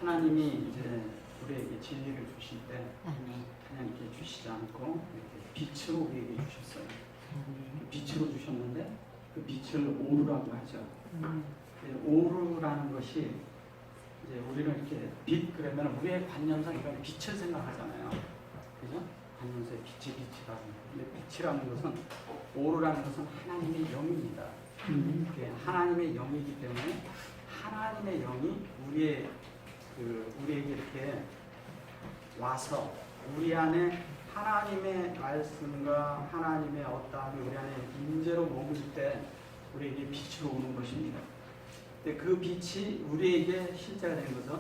하나님이 이제 우리에게 진리를 주실 때 아멘. 그냥 이렇게 주시지 않고 이렇게 빛으로 우리에게 주셨어요. 빛으로 주셨는데 그 빛을 오루라고 하죠. 오루라는 것이 이제 우리는 이렇게 빛 그러면 우리의 관념상 이런 빛을 생각하잖아요. 그죠? 관념상에 빛이라는. 근데 빛이라는 것은 오루라는 것은 하나님의 영입니다. 하나님의 영이기 때문에 하나님의 영이 우리에게 이렇게 와서 우리 안에 하나님의 말씀과 하나님의 어떠함이 우리 안에 임재로 머물 때 우리에게 빛으로 오는 것입니다. 근데 그 빛이 우리에게 실제가 된 것은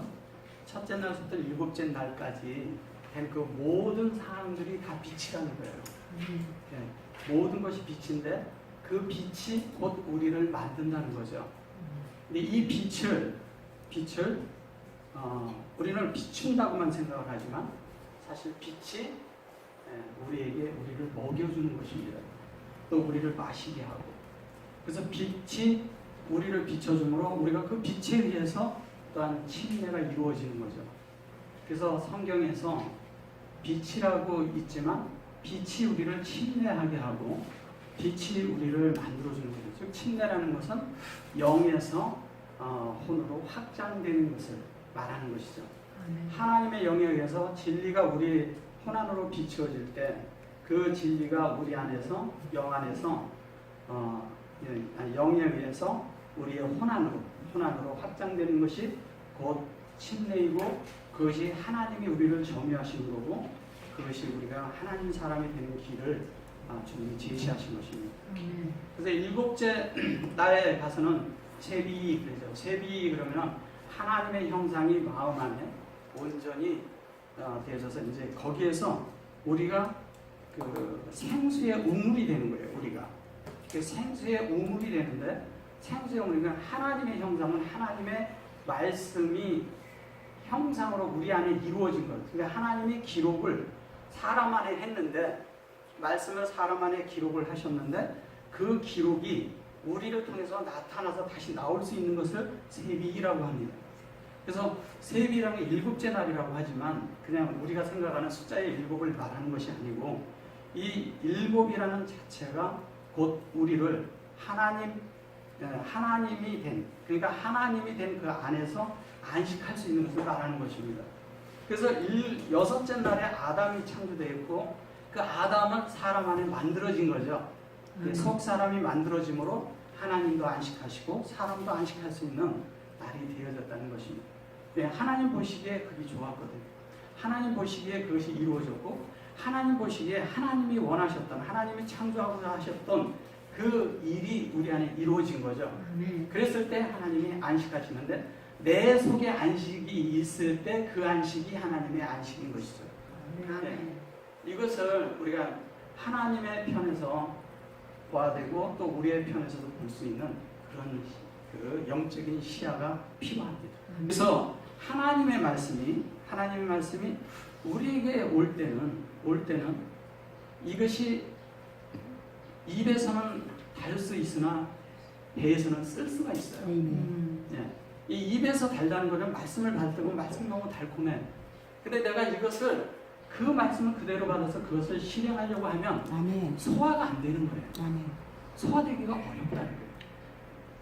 첫째 날부터 일곱째 날까지 된 그 모든 사람들이 다 빛이라는 거예요. 모든 것이 빛인데 그 빛이 곧 우리를 만든다는 거죠. 근데 이 빛을 우리는 비춘다고만 생각을 하지만 사실 빛이 우리를 먹여주는 것입니다. 또 우리를 마시게 하고. 그래서 빛이 우리를 비춰주므로 우리가 그 빛에 의해서 또한 침례가 이루어지는 거죠. 그래서 성경에서 빛이라고 있지만 빛이 우리를 침례하게 하고 빛이 우리를 만들어주는 거죠. 즉 침례라는 것은 영에서 혼으로 확장되는 것을 말하는 것이죠. 하나님의 영에 의해서 진리가 우리 혼 안으로 비추어질 때 그 진리가 우리 안에서 영 안에서 영에 의해서 우리의 혼 안으로 확장되는 것이 곧 침례이고 그것이 하나님이 우리를 점유하신 거고 그것이 우리가 하나님 사람이 되는 길을 주님이 제시하신 것입니다. 그래서 일곱째 날에 가서는 세비 그러죠. 세비 그러면 하나님의 형상이 마음 안에 온전히 되어져서 이제 거기에서 우리가 그 생수의 우물이 되는 거예요. 우리가 그 생수의 우물이 되는데 생수의 우물은 하나님의 형상은 하나님의 말씀이 형상으로 우리 안에 이루어진 것. 그러니까 하나님이 기록을 사람 안에 했는데 말씀을 사람 안에 기록을 하셨는데 그 기록이 우리를 통해서 나타나서 다시 나올 수 있는 것을 세비라고 합니다. 그래서 세비라는 게 일곱째 날이라고 하지만 그냥 우리가 생각하는 숫자의 일곱을 말하는 것이 아니고 이 일곱이라는 자체가 곧 우리를 하나님이 된 그러니까 하나님이 된 그 안에서 안식할 수 있는 것을 말하는 것입니다. 그래서 여섯째 날에 아담이 창조되었고 그 아담은 사람 안에 만들어진 거죠. 석 사람이 만들어짐으로 하나님도 안식하시고 사람도 안식할 수 있는 날이 되어졌다는 것입니다. 하나님 보시기에 그게 좋았거든요. 하나님 보시기에 그것이 이루어졌고 하나님 보시기에 하나님이 원하셨던 하나님이 창조하고자 하셨던 그 일이 우리 안에 이루어진 거죠. 그랬을 때 하나님이 안식하시는데 내 속에 안식이 있을 때 그 안식이 하나님의 안식인 것이죠. 네. 이것을 우리가 하나님의 편에서 봐야 되고 또 우리의 편에서도 볼 수 있는 그런 그 영적인 시야가 필요합니다. 그래서 하나님의 말씀이 우리에게 올 때는 이것이 입에서는 달 수 있으나 배에서는 쓸 수가 있어요. 네. 이 입에서 달다는 것은 말씀을 받을 때고 말씀이 너무 달콤해. 근데 내가 이것을 그 말씀을 그대로 받아서 그것을 실행하려고 하면 소화가 안 되는 거예요. 소화되기가 어렵다는 거예요.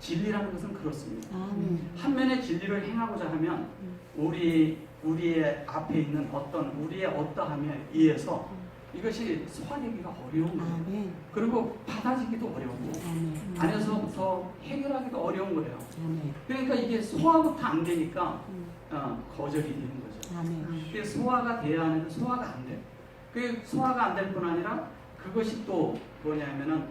진리라는 것은 그렇습니다. 한면에 진리를 행하고자 하면 우리의 앞에 있는 우리의 어떠함에 의해서 이것이 소화되기가 어려운 거예요. 그리고 받아지기도 어렵고 안에서부터 해결하기도 어려운 거예요. 그러니까 이게 소화부터 안 되니까 거절이 되는 거죠. 그게 소화가 돼야 하는데 소화가 안 돼. 그 소화가 안 될 뿐 아니라 그것이 또 뭐냐면은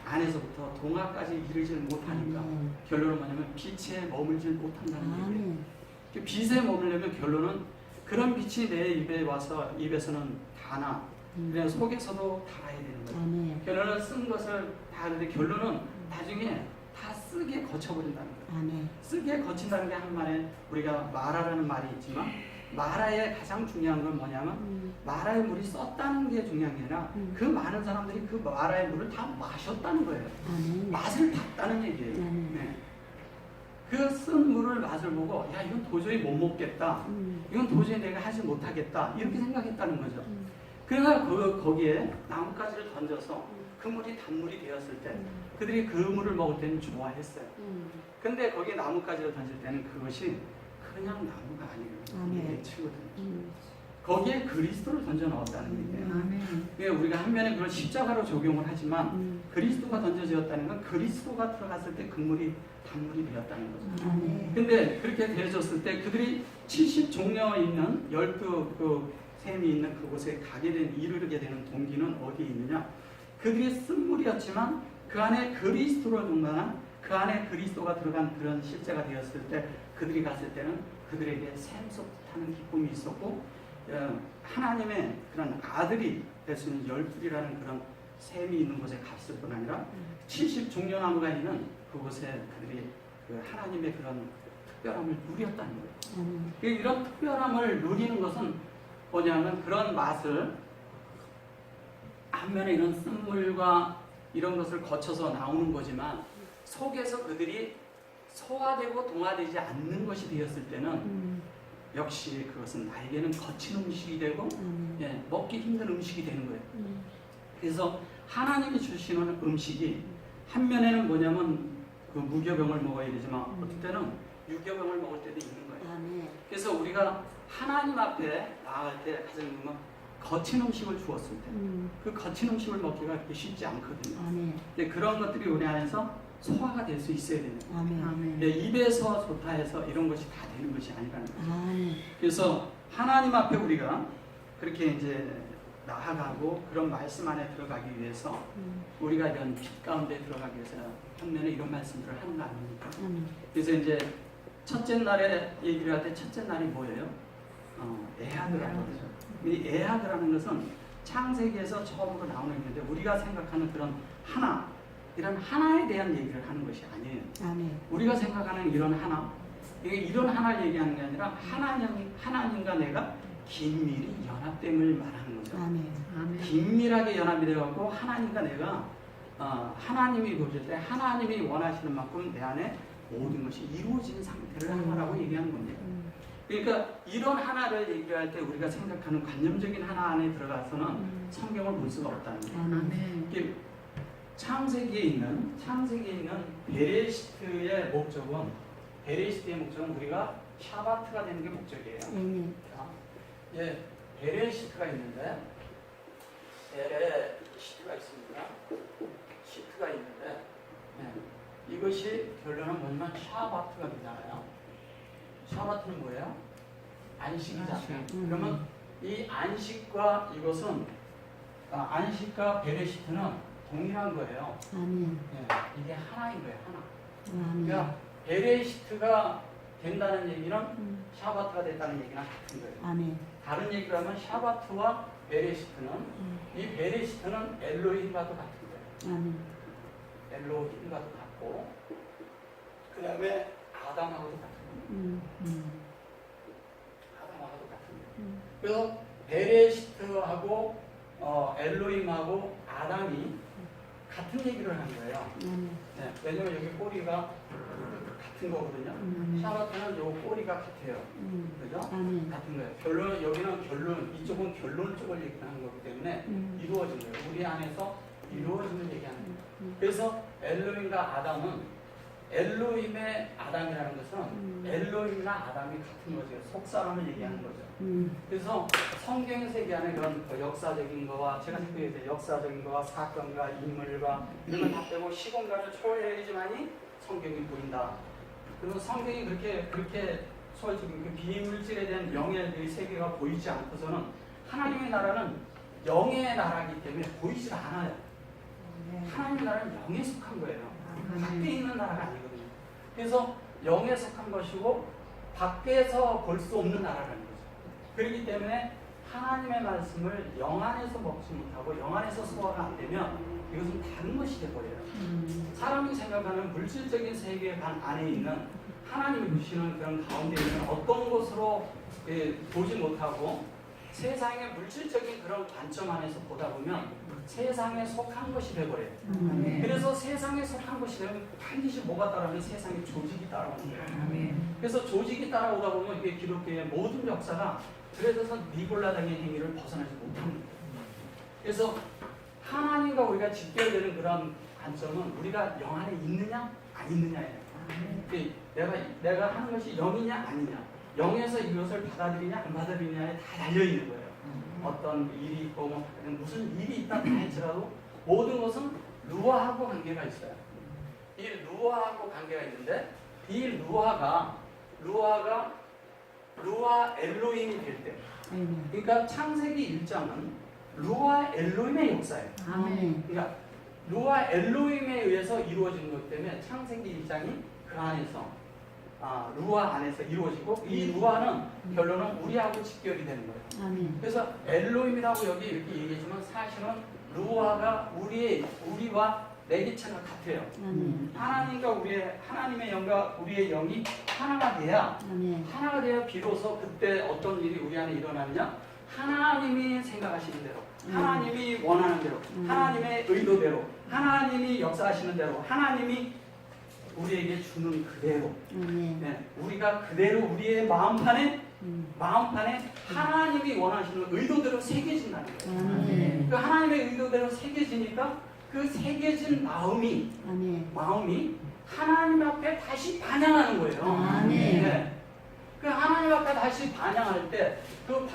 안에서부터 동화까지 이르질 못하니까 결론은 뭐냐면 빛에 머물질 못한다는 얘기예요. 빛에 머물려면 결론은 그런 빛이 내 입에 와서 입에서는 다나 그냥 속에서도 달아야 되는 거예요. 결론은 쓴 것을 다 하는데 결론은 나중에 다 쓰게 거쳐버린다는 거예요. 쓰게 거친다는 게 한말에 우리가 마라라는 말이 있지만 마라의 가장 중요한 건 뭐냐면 마라의 물이 썼다는 게 중요한 게 아니라 그 많은 사람들이 그 마라의 물을 다 마셨다는 거예요. 맛을 봤다는 얘기예요. 네. 그 쓴 물을 맛을 보고 야 이건 도저히 못 먹겠다. 이건 도저히 내가 하지 못하겠다. 이렇게 생각했다는 거죠. 그래서 거기에 나뭇가지를 던져서 그 물이 단물이 되었을 때 그들이 그 물을 먹을 때는 좋아했어요. 근데 거기에 나뭇가지를 던질 때는 그것이 그냥 나무가 아니거든요. 이게 치거든요. 거기에 그리스도를 던져 넣었다는 얘기예요. 그러니까 우리가 한 면에 그걸 십자가로 적용을 하지만 그리스도가 던져졌다는 건 그리스도가 들어갔을 때 그 물이 단물이 되었다는 거죠. 근데 그렇게 되어졌을 때 그들이 70종려 있는 12 샘이 있는 그곳에 이르게 되는 동기는 어디에 있느냐? 그들이 쓴 물이었지만 그 안에 그리스도를 동반한 그 안에 그리스도가 들어간 그런 실제가 되었을 때 그들이 갔을 때는 그들에게 샘솟하는 기쁨이 있었고 하나님의 그런 아들이 될 수 있는 열둘이라는 그런 샘이 있는 곳에 갔을 뿐 아니라 70종려나무가 있는 그곳에 그들이 그 하나님의 그런 특별함을 누렸다는 거예요. 이런 특별함을 누리는 것은 뭐냐면 그런 맛을 한면에 이런 쓴물과 이런 것을 거쳐서 나오는 거지만 속에서 그들이 소화되고 동화되지 않는 것이 되었을 때는 역시 그것은 나에게는 거친 음식이 되고 먹기 힘든 음식이 되는 거예요. 그래서 하나님이 주시는 음식이 한 면에는 뭐냐면 그 무교병을 먹어야 되지만 어떨 때는 유교병을 먹을 때도 있는 거예요. 그래서 우리가 하나님 앞에 나아갈 때 가장 보면 거친 음식을 주었을 때 그 거친 음식을 먹기가 그렇게 쉽지 않거든요. 근데 그런 것들이 우리 안에서 소화가 될 수 있어야 됩니다. 입에서 좋다 해서 이런 것이 다 되는 것이 아니라는 거죠. 그래서 하나님 앞에 우리가 그렇게 이제 나아가고 그런 말씀 안에 들어가기 위해서 우리가 이런 빛 가운데 들어가기 위해서 한면에 이런 말씀들을 하는 거 아닙니까? 그래서 이제 첫째 날에 얘기를 할 때 첫째 날이 뭐예요? 애하드라는 거죠. 이 애하드라는 것은 창세기에서 처음으로 나오는 얘기인데 우리가 생각하는 그런 하나, 이런 하나에 대한 얘기를 하는 것이 아니에요. 우리가 생각하는 이런 하나, 이런 하나를 얘기하는 게 아니라 하나님과 내가 긴밀히 연합됨을 말하는 거죠. 긴밀하게 연합이 되어갖고 하나님과 내가 하나님이 보실 때 하나님이 원하시는 만큼 내 안에 모든 것이 이루어진 상태를 하나라고 얘기하는 겁니다. 그러니까 이런 하나를 얘기할 때 우리가 생각하는 관념적인 하나 안에 들어가서는 성경을 볼 수가 없다는 거예요. 창세기에 있는 베레시트의 목적은 우리가 샤바트가 되는 게 목적이에요. 베레시트가 있는데 베레시트가 있습니다. 시트가 있는데 이것이 결론은 뭐냐면 샤바트가 되잖아요. 샤바트는 뭐예요? 안식이잖아요. 그러면 이 안식과 이것은 안식과 베레시트는 동일한 거예요. 이게 하나인 거예요. 하나. 그러니까 베레시트가 된다는 얘기는 샤바트가 됐다는 얘기는 같은 거예요. 다른 얘기를 하면 샤바트와 베레시트는 이 베레시트는 엘로힘과도 같은 거예요. 엘로힘과도 같고 그 다음에 아담하고도 같은 거예요. 아담하고도 같은 거예요. 그래서 베레시트하고 엘로힘하고 아담이 같은 얘기를 하는 거예요. 왜냐면 여기 꼬리가 같은 거거든요. 샤바트는 요 꼬리가 같아요. 그죠? 같은 거예요. 결론은 여기는 결론, 이쪽은 결론 쪽을 얘기하는 거기 때문에 이루어진 거예요. 우리 안에서 이루어지는 얘기하는 거예요. 그래서 엘로힘과 아담은 엘로힘의 아담이라는 것은 엘로힘이나 아담이 같은 거죠. 속사람을 얘기하는 거죠. 그래서 성경에서 얘기하는 그런 역사적인 거와 제가 생각해서 역사적인 거와 사건과 인물과 이런 걸 다 빼고 시공간을 초월해야지만이 성경이 보인다. 그리고 성경이 그렇게 초월적인 그 비물질에 대한 영의 세계가 보이지 않고서는 하나님의 나라는 영의 나라이기 때문에 보이지 않아요. 하나님의 나라는 영에 속한 거예요. 밖에 있는 나라가 아니거든요. 그래서 영에 속한 것이고 밖에서 볼 수 없는 나라라는 거죠. 그렇기 때문에 하나님의 말씀을 영 안에서 먹지 못하고 영 안에서 소화가 안 되면 이것은 다른 것이 되어버려요. 사람이 생각하는 물질적인 세계 안에 있는 하나님이 주시는 그런 가운데 있는 어떤 곳으로 보지 못하고 세상의 물질적인 그런 관점 안에서 보다 보면 세상에 속한 것이 돼버려요. 그래서 세상에 속한 것이 되면 반드시 뭐가 따라오면 세상의 조직이 따라오는 거예요. 그래서 조직이 따라오다 보면 이게 기독교의 모든 역사가 그래서 니골라당의 행위를 벗어나지 못합니다. 그래서 하나님과 우리가 직결되는 그런 관점은 우리가 영 안에 있느냐 안 있느냐예요. 내가 하는 것이 영이냐 아니냐, 영에서 이것을 받아들이냐 안 받아들이냐에 다 달려있는 거예요. 어떤 일이 있고 뭐 무슨 일이 있다 할지라도 모든 것은 루아하고 관계가 있어요. 이 루아하고 관계가 있는데 이 루아 엘로힘이 될 때, 그러니까 창세기 1장은 루아 엘로힘의 역사예요. 그러니까 루아 엘로힘에 의해서 이루어진 것 때문에 창세기 1장이 그 안에서 루아 안에서 이루어지고 이 루아는 결론은 우리하고 직결이 되는 거예요. 그래서 엘로힘이라고 여기 이렇게 얘기했지만 사실은 루아가 우리와 내기체가 같아요. 하나님과 하나님의 영과 우리의 영이 하나가 돼야 비로소 그때 어떤 일이 우리 안에 일어나느냐, 하나님이 생각하시는 대로, 하나님이 원하는 대로, 하나님의 의도대로, 하나님이 역사하시는 대로, 하나님이 우리에게 주는 그대로, 네, 우리가 그대로 우리의 마음판에 하나님이 원하시는 의도대로 새겨진다는 거예요. 그 하나님의 의도대로 새겨지니까 그 새겨진 마음이 하나님 앞에 다시 반향하는 거예요. 네. 그 하나님 앞에 다시 반향할 때 그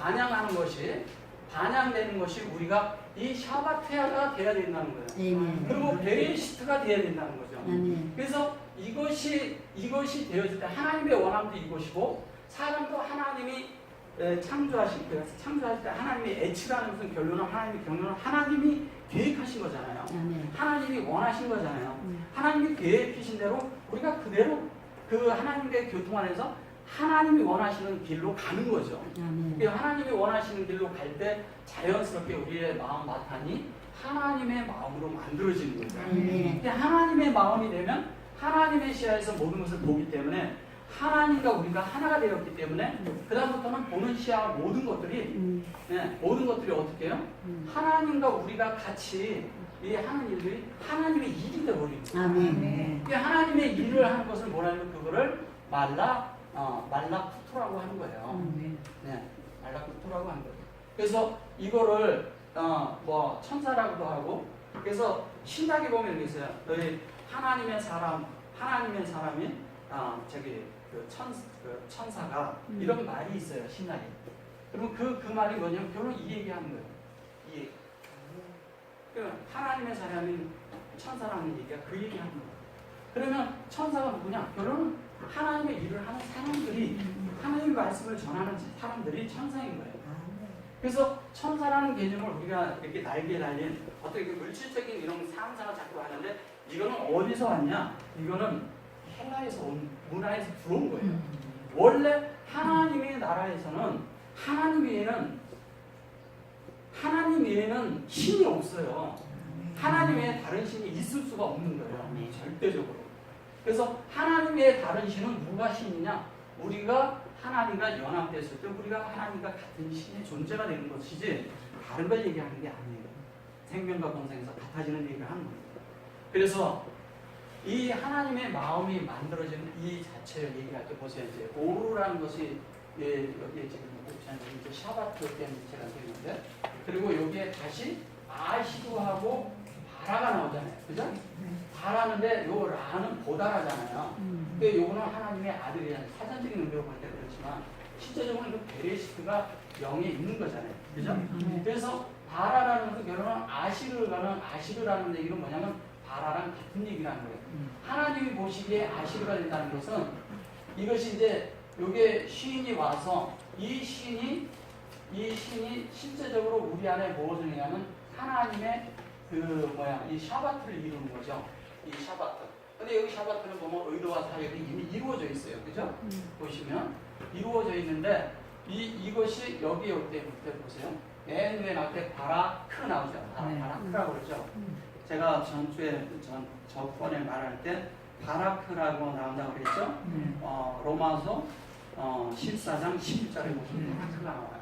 반향되는 것이 우리가 이 샤바테아가 돼야 된다는 거예요. 그리고 베레시트가 돼야 된다는 거죠. 그래서 이것이 되어질 때 하나님의 원함도 이것이고, 사람도 하나님이 창조하실 때 하나님의 애치라는 무슨 결론은 하나님이 계획하신 거잖아요. 하나님이 원하신 거잖아요. 하나님이 계획하신 대로 우리가 그대로 그 하나님의 교통 안에서 하나님이 원하시는 길로 가는 거죠. 하나님이 원하시는 길로 갈 때 자연스럽게 우리의 마음 바탕이 하나님의 마음으로 만들어지는 거죠. 하나님의 마음이 되면 하나님의 시야에서 모든 것을 보기 때문에 하나님과 우리가 하나가 되었기 때문에 그 다음부터는 보는 시야 모든 것들이 어떻게 해요? 하나님과 우리가 같이 하는 일들이 하나님의 일이 되어버립니다. 하나님의 일을 하는 것을 뭐라면 그거를 말라쿠토라고 하는 거예요. 말라쿠토라고 하는 거예요. 그래서 이거를 천사라고도 하고, 그래서 신학에 보면 이렇게 있어요. 너희 하나님의 사람이 천사가 이런 말이 있어요. 신학에. 그럼 그 말이 뭐냐면 결국 이 얘기하는 거예요. 이 얘기. 하나님의 사람인 천사라는 얘기가 그 얘기하는 거예요. 그러면 천사가 누구냐? 결론은 하나님의 일을 하는 사람들이, 하나님의 말씀을 전하는 사람들이 천사인 거예요. 그래서 천사라는 개념을 우리가 이렇게 날개에 달린 어떤 물질적인 이런 상상을 자꾸 하는데, 이거는 어디서 왔냐? 이거는 헬라에서 온 문화에서 들어온 거예요. 원래 하나님의 나라에서는 하나님 외에는 신이 없어요. 하나님 외에 다른 신이 있을 수가 없는 거예요. 절대적으로. 그래서 하나님 외에 다른 신은 누가 신이냐? 우리가 하나님과 연합됐을 때 우리가 하나님과 같은 신의 존재가 되는 것이지 다른 걸 얘기하는 게 아니에요. 생명과 공생에서 같아지는 얘기를 하는 겁니다. 그래서 이 하나님의 마음이 만들어지는 이 자체를 얘기할 때 보세요. 이제 오루라는 것이 여기에 지금 이제 샤바트 때문에 제가 되는데, 그리고 여기에 다시 아시루하고 바라가 나오잖아요. 그죠? 바라는데 요 라는 보다라잖아요. 근데 요거는 하나님의 아들이라는 사전적인 의미로 볼 때 그렇지만 실제적으로 이거 베레시트가 영에 있는 거잖아요. 그죠? 그래서 바라라는 것은 결론은 아시르라는 얘기는 뭐냐면 바라랑 같은 얘기라는 거예요. 하나님이 보시기에 아시르가 된다는 것은 이것이 이제 요게 시인이 와서 이 시인이 실제적으로 우리 안에 무엇을 하냐면 하나님의 이 샤바트를 이루는 거죠. 이 샤바트. 근데 여기 샤바트는 보면 의도와 사역이 이미 이루어져 있어요. 그죠? 보시면 이루어져 있는데 이것이 여기 올 때 보세요. 맨 위에 나올 때 바라크 나오죠. 바라크라고 그러죠. 제가 저번에 말할 때 바라크라고 나온다고 그랬죠. 로마서 14장 11절에 보시면 바라크가 나와요.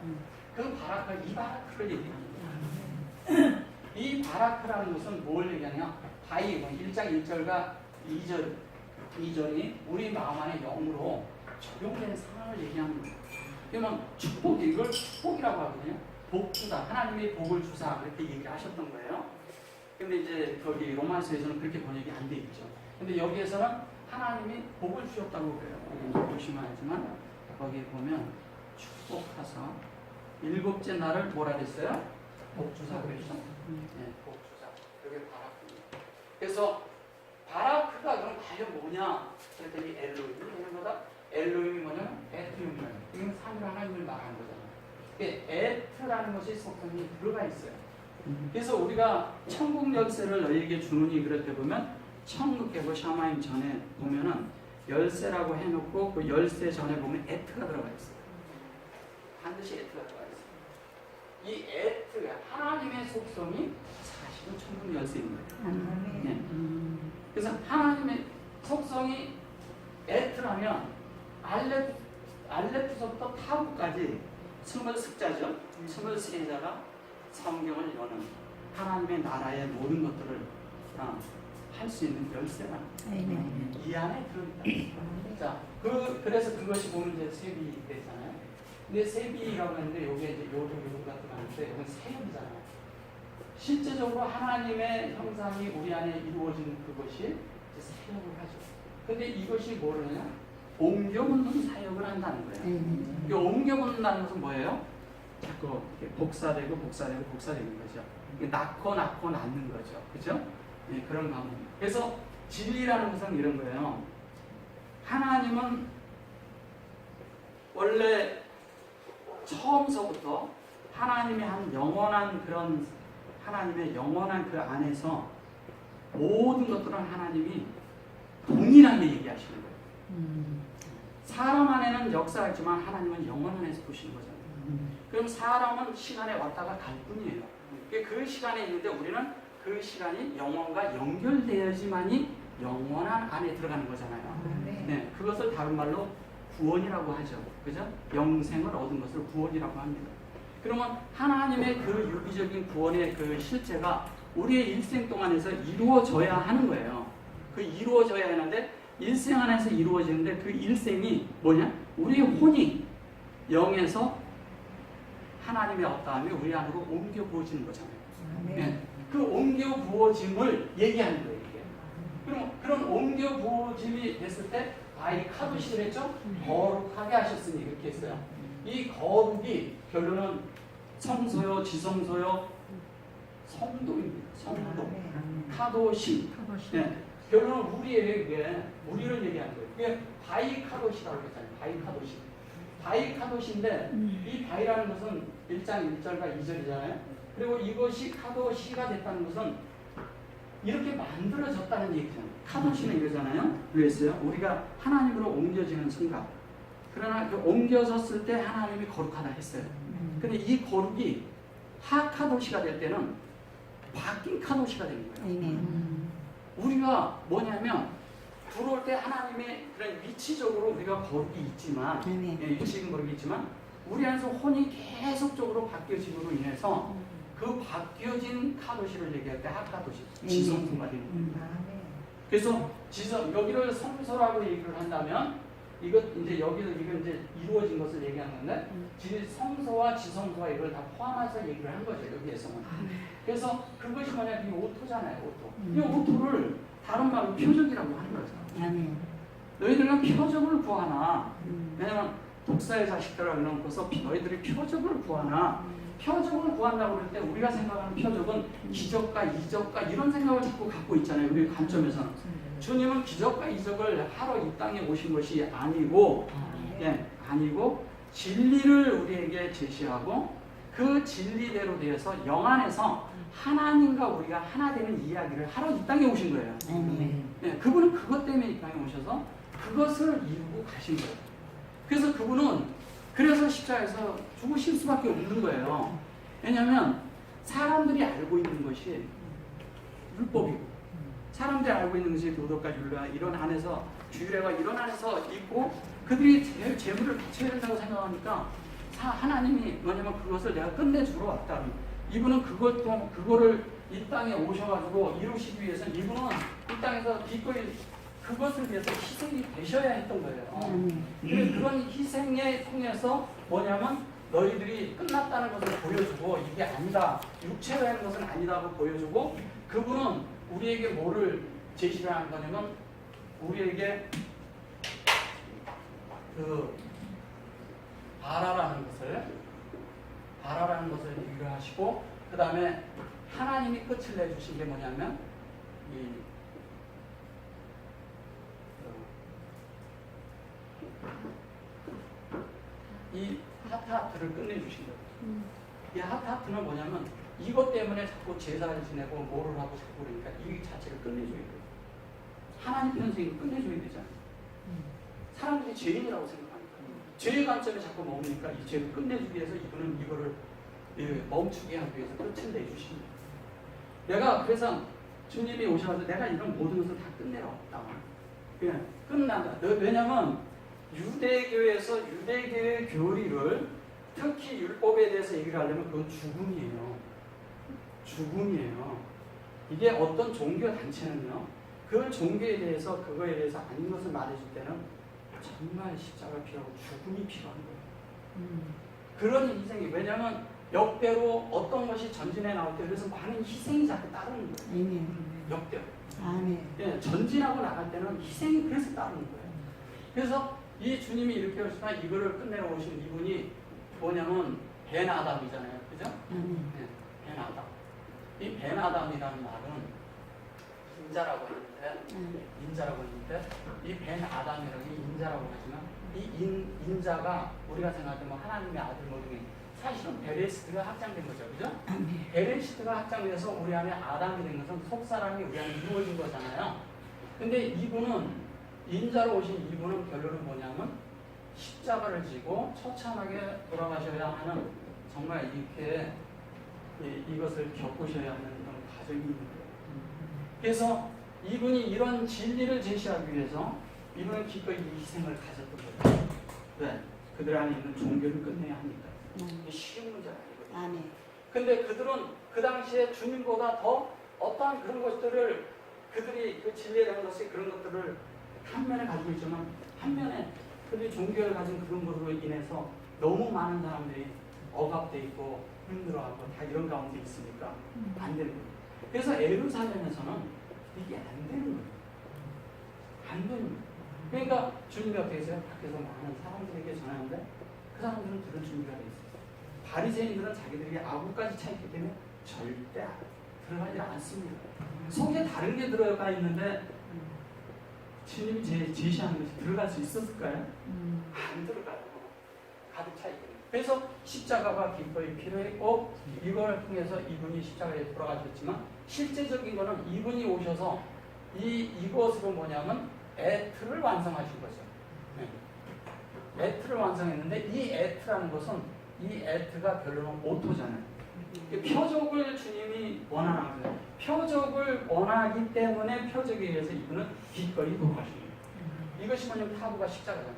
그 바라크가 이 바라크를 얘기합니다. 이 바라크라는 것은 뭘 얘기하냐? 바이 1장 1절과 2절이 우리 마음 안에 영으로 적용된 상황을 얘기하는 거예요. 그러면 축복이 이걸 축복이라고 하거든요. 복주다. 하나님이 복을 주사 그렇게 얘기하셨던 거예요. 근데 이제 거기 로마서에서는 그렇게 번역이 안 돼 있죠. 근데 여기에서는 하나님이 복을 주셨다고 그래요. 이제 보시면 알지만 거기 보면 축복하사 일곱째 날을 뭐라 그랬어요? 복주사 그랬죠. 네, 복주사. 그게 바라크입니다. 그래서 바라크가 그럼 과연 뭐냐? 그랬더니 엘로힘 이런 거다. 엘로힘이 뭐냐면 에트용이에요. 이건 삼위 하나님을 말하는 거잖아요. 에트라는 것이 속성이 들어가 있어요. 그래서 우리가 천국 열쇠를 너희에게 주노니 그럴 때 보면 천국 계고 샤마임 전에 보면은 열쇠라고 해놓고 그 열쇠 전에 보면 에트가 들어가 있어요. 반드시 에트가 들어가 있어요. 이 에트가 하나님의 속성이 사실은 천국 열쇠인 거예요. 네. 그래서 하나님의 속성이 에트라면 알레프서부터 타부까지 20습자죠. 23자가 성경을 여는 하나님의 나라의 모든 것들을 할 수 있는 열쇠라. 이 안에 들어있다. 자, 그래서 그것이 보면 이제 세비 되잖아요. 근데 세비라고 하는데 여기에 이제 요도 같은 거 하는데 이건 세역이잖아요. 실제적으로 하나님의 형상이 우리 안에 이루어진 그것이 이제 사역을 하죠. 근데 이것이 뭐냐? 옮겨붙는 사역을 한다는 거예요. 이 옮겨붙는다는 것은 뭐예요? 자꾸 복사되는 거죠. 낳고 낳는 거죠. 그죠? 네, 그런 가문입니다. 그래서 진리라는 것은 이런 거예요. 하나님은 원래 처음서부터 하나님의 한 영원한 그런 하나님의 영원한 그 안에서 모든 것들은 하나님이 동일하게 얘기하시는 거예요. 사람 안에는 역사가 있지만 하나님은 영원 안에서 보시는 거잖아요. 그럼 사람은 시간에 왔다가 갈 뿐이에요. 그 시간에 있는데 우리는 그 시간이 영원과 연결되어야지만이 영원한 안에 들어가는 거잖아요. 네, 그것을 다른 말로 구원이라고 하죠. 그죠? 영생을 얻은 것을 구원이라고 합니다. 그러면 하나님의 그 유기적인 구원의 그 실체가 우리의 일생 동안에서 이루어져야 하는 거예요. 그 이루어져야 하는데 일생 안에서 이루어지는데 그 일생이 뭐냐? 우리의 혼이 영에서 하나님의 어떠함이 우리 안으로 옮겨 부어지는 거잖아요. 네. 그 옮겨 부어짐을 얘기하는 거예요. 이게. 그럼 그런 옮겨 부어짐이 됐을 때 바이 카도시를 했죠? 거룩하게 하셨으니 이렇게 했어요. 이 거룩이 결론은 성소요, 지성소요, 성도입니다. 성도. 카도시. 네. 결론은 우리에게 우리를 얘기하는 거예요. 그게 바이 카도시라고 했잖아요. 바이 카도시. 바이 카도시인데 이 바이라는 것은 1장 1절과 2절이잖아요. 그리고 이것이 카도시가 됐다는 것은 이렇게 만들어졌다는 얘기잖아요. 카도시는 이거잖아요. 그랬어요. 우리가 하나님으로 옮겨지는 순간. 그러나 그 옮겨졌을 때 하나님이 거룩하다 했어요. 근데 이 거룩이 하카도시가 될 때는 바뀐 카도시가 되는 거예요. 우리가 뭐냐면 들어올 때 하나님의 그런 위치적으로 우리가 거룩이 있지만 위치적인 거룩이 있지만 우리 안에서 혼이 계속적으로 바뀌어짐으로 인해서 그 바뀌어진 카도시를 얘기할 때 하카도시 지성소가 되는 겁니다. 그래서 여기를 성소라고 얘기를 한다면 이것 이제 여기서 이건 이제 이루어진 것을 얘기하는 건데 성소와 지성소와 이걸 다 포함해서 얘기를 한 거죠. 여기에서는. 그래서 그것이 뭐냐? 이 오토잖아요. 오토. 이 오토를 다른 말로 표적이라고 하는 거죠. 너희들은 표적을 구하나. 왜냐면 독사의 자식들이라고 해놓고서 너희들이 표적을 구하나. 표적을 구한다고 그럴 때 우리가 생각하는 표적은 기적과 이적과 이런 생각을 자꾸 갖고 있잖아요. 우리 관점에서는. 주님은 기적과 이적을 하러 이 땅에 오신 것이 아니고 아니고 진리를 우리에게 제시하고 그 진리대로 되어서 영 안에서 하나님과 우리가 하나 되는 이야기를 하러 이 땅에 오신 거예요. 네, 그분은 그것 때문에 이 땅에 오셔서 그것을 이루고 가신 거예요. 그래서 그분은 그래서 십자가에서 죽으실 수밖에 없는 거예요. 왜냐하면 사람들이 알고 있는 것이 율법이고 사람들이 알고 있는 것이 도덕과 윤리와 이런 안에서 규례가 이런 안에서 있고 그들이 제일 재물을 바쳐야 된다고 생각하니까 하나님이 뭐냐면 그것을 내가 끝내주러 왔다. 이분은 그거를 이 땅에 오셔가지고 이루시기 위해서 이분은 이 땅에서 기꺼이 그것을 위해서 희생이 되셔야 했던 거예요. 그런 희생에 통해서 뭐냐면 너희들이 끝났다는 것을 보여주고 이게 아니다. 육체로 하는 것은 아니다고 보여주고 그분은 우리에게 뭐를 제시를 하는 거냐면 우리에게 그 바라라는 것을 얘기를 하시고 그 다음에 하나님이 끝을 내주신 게 뭐냐면 이 하트하트를 끝내주신 거예요. 이 하트하트는 뭐냐면 이것 때문에 자꾸 제사를 지내고 뭐를 하고 자꾸 그러니까 이 자체를 끝내줘야 돼요. 하나님 편성이 끝내줘야 되잖아요. 사람들이 죄인이라고 생각하니까 죄의 관점에 자꾸 머무니까 이 죄를 끝내주기 위해서 이분은 이거를 멈추게 하기 위해서 끝을 내주십니다. 내가 그래서 주님이 오셔서 내가 이런 모든 것을 다 끝내러 왔다. 그냥 끝난다. 왜냐면 유대교에서 유대교의 교리를 특히 율법에 대해서 얘기를 하려면 그건 죽음이에요. 죽음이에요. 이게 어떤 종교 단체는요. 그 종교에 대해서 그거에 대해서 아닌 것을 말해줄 때는 정말 십자가 필요하고 죽음이 필요한 거예요. 그런 희생이 왜냐하면 역대로 어떤 것이 전진해 나올 때 그래서 많은 희생이 자꾸 따르는 거예요. 역대로. 예, 전진하고 나갈 때는 희생이 그래서 따르는 거예요. 그래서 이 주님이 이렇게 하시나 이거를 끝내러 오신 이분이 뭐냐면 벤아담이잖아요. 그죠? 네, 벤아담. 이 벤아담이라는 말은 인자라고 했는데 이 벤아담이라는 게 인자라고 하지만 이 인자가 우리가 생각할 때 뭐 하나님의 아들 뭐 등에 사실은 베레시트가 확장된 거죠. 그죠? 베레시트가 확장돼서 우리 안에 아담이 된 것은 속사람이 우리 안에 이루어진 거잖아요. 근데 이분은 인자로 오신 이분은 결론은 뭐냐면 십자가를 지고 처참하게 돌아가셔야 하는 정말 이렇게 이것을 겪으셔야 하는 그런 과정이 있는 거예요. 그래서 이분이 이런 진리를 제시하기 위해서 이분은 기꺼이 이 희생을 가졌던 거예요. 왜? 그들 안에 있는 종교를 끝내야 하니까. 이게 쉬운 문제가 아니거든요. 근데 그들은 그 당시에 주님보다 더 어떠한 그런 것들을 그들이 그 진리라는 것이 그런 것들을 한면에 가지고 있지만 한면에 그들이 종교를 가진 그런 것으로 인해서 너무 많은 사람들이 억압돼 있고 힘들어하고 다 이런 가운데 있으니까 안 되는 거예요. 그래서 예루살렘에서는 이게 안 되는 거예요. 안 되는 거예요. 그러니까 주님이 어떻게 했어요? 밖에서 많은 사람들에게 전하는데 그 사람들은 들을 준비가 돼 있어요. 바리새인들은 자기들이 아구까지 차 있기 때문에 절대 들어가지 않습니다. 속에 다른 게 들어가 있는데 주님이 제시하는 것이 들어갈 수 있었을까요? 안 들어가요. 가득 차 있거든요. 그래서 십자가가 기꺼이 필요했고 이걸 통해서 이분이 십자가에 돌아가셨지만 실제적인 거는 이분이 오셔서 이것으로 뭐냐면 에트를 완성하신 거죠. 네. 에트를 완성했는데 이 에트라는 것은 이 에트가 결론은 오토잖아요. 표적을 주님이 원하는 거예요. 표적을 원하기 때문에 표적에 의해서 이분은 기꺼이 돌아가신 거예요. 이것이 뭐냐면 타부가 십자가잖아요.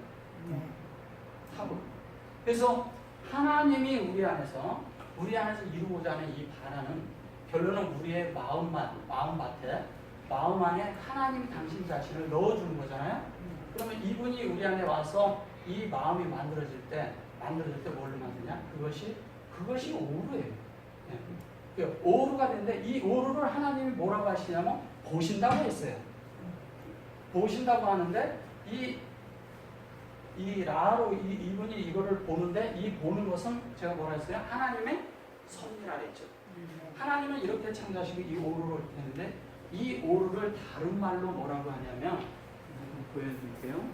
타부. 그래서 하나님이 우리 안에서 이루고자 하는 이 바라는 결론은 우리의 마음 안에 하나님이 당신 자신을 넣어주는 거잖아요. 그러면 이분이 우리 안에 와서 이 마음이 만들어질 때 뭘로 만드냐? 그것이 오르예요. 네. 오르가 되는데 이 오르를 하나님이 뭐라고 하시냐면 보신다고 했어요. 보신다고 하는데 이 라로 이분이 이거를 보는데 이 보는 것은 제가 뭐라 했어요? 하나님의 섭리라 했죠. 하나님은 이렇게 창조하시고 이 오르를 이렇게 했는데 이 오르를 다른 말로 뭐라고 하냐면 보여드릴게요.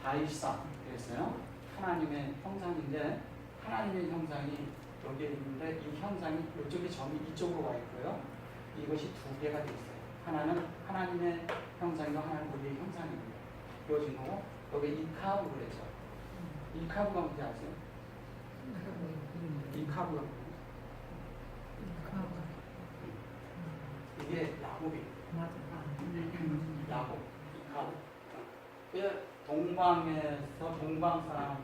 다이사 그랬어요. 하나님의 형상인데 하나님의 형상이 여기에 있는데 이 형상이 이쪽에 점이 이쪽으로 와 있고요. 이것이 두 개가 되어 있어요. 하나는 하나님의 형상이고 하나는 우리의 형상입니다. 이어진 거고 여기 이 카브로 그랬죠. 이 카브가 뭔지 아세요? 이 카브가 이게 야곱이 야곱 이 카브. 동방에서 동방사람